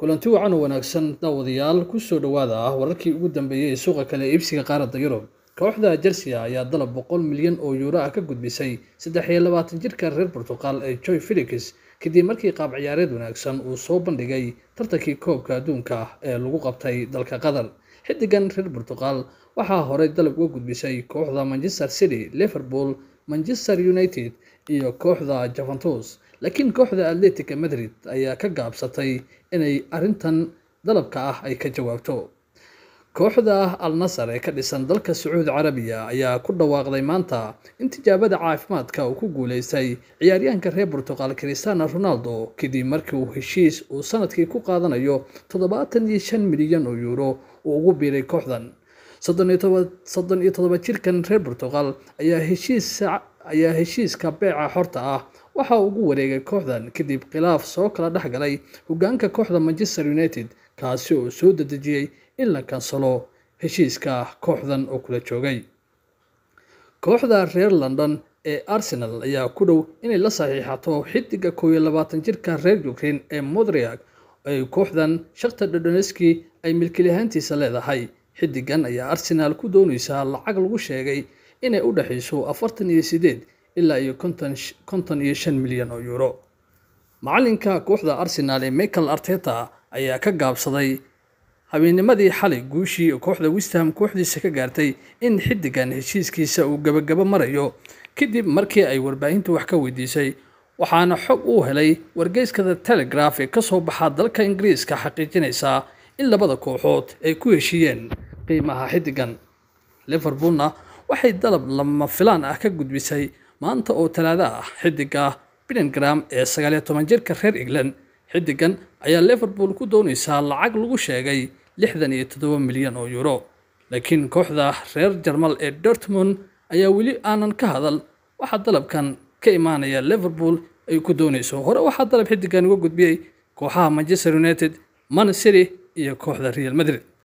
kulanti wacan oo wanaagsan daawadayaal ku soo dhawaada wararkii ugu dambeeyay suuqa kale iibsiga qaaradda Yurub. Kooxda Chelsea ayaa dalab 100 milyan oo euro ka gudbisay 23 jirka reer Portugal ee Joao Felix kadib markii qaab ciyaareed wanaagsan uu soo bandhigay tartankii koobka adduunka ee lagu qabtay dalka Qatar. Xiddigan reer Portugal waxaa hore dalab uga gudbisay kooxda Manchester City, Liverpool, Manchester United iyo kooxda Juventus, laakiin kooxda Atletico Madrid ayaa ka gaabsatay inay arintan dalabka ay ka jawaabto. kooxda Al Nassr ee ka dhisan dalka Sacuudi Carabiya ayaa ku dhawaaqday maanta in tijaabada caafimaadka uu ku guuleystay ciyaaryahanka reer Portugal Cristiano Ronaldo kadib markii uu heshiis uu sanadkii ku qaadanayo 75 milyan oo euro uu ugu biiray kooxdan. 37 jirkan reer Portugal ayaa heshiiska beeca xorta waxa uu ugu wareegay kooxdan kadib khilaaf soo kala dhaxgalay hoggaanka kooxda Manchester United kaasi oo soo dedejiyay in la kansalo heshiiska kooxdan oo kula joogay. kooxda reer London ee Arsenal ayaa ku dhow inay la saxiixato xiddiga 22 jirka reer Ukraine ee Modric ay kooxdan Shakhtar Donetsk ay milkiilahaantiisa leedahay. xiddigan ayaa Arsenal ku doonaysa lacag lagu sheegay inay u dhaxayso 48 ilaa 55 milyan oo euro. macalinka kooxda Arsenal ee Mikel Arteta ayaa ka gaabsaday habeennimadii xalay guushii kooxda West Ham kooxdiisa ka gaartay in xiddigan heshiiskiisa uu gabagaba marayo kadib markii ay warbaahintu wax ka weydiisay, waxaana xog uu helay wargeyska The Telegraph ee ka soo baxa dalka Ingiriiska xaqiijinaysa in labada kooxood ay ku heshiiyeen qiimaha xiddigan. Liverpoolna waxay dalab lama filaan ka gudbisay maanta oo Talaado xiddiga Bellingham ee 19 jirka reer England. xiddigan ayaa Liverpool ku doonaysa lacag lagu sheegay 67 milyan oo euro, laakiin kooxda reer Jarmal ee Dortmund ayaa weli aanan ka hadal waxa dalabkan ka imaanaya Liverpool ay ku doonayso. hore waxa dalab xiddigan uga gudbiyay kooxaha Manchester United, Man City iyo kooxda Real Madrid.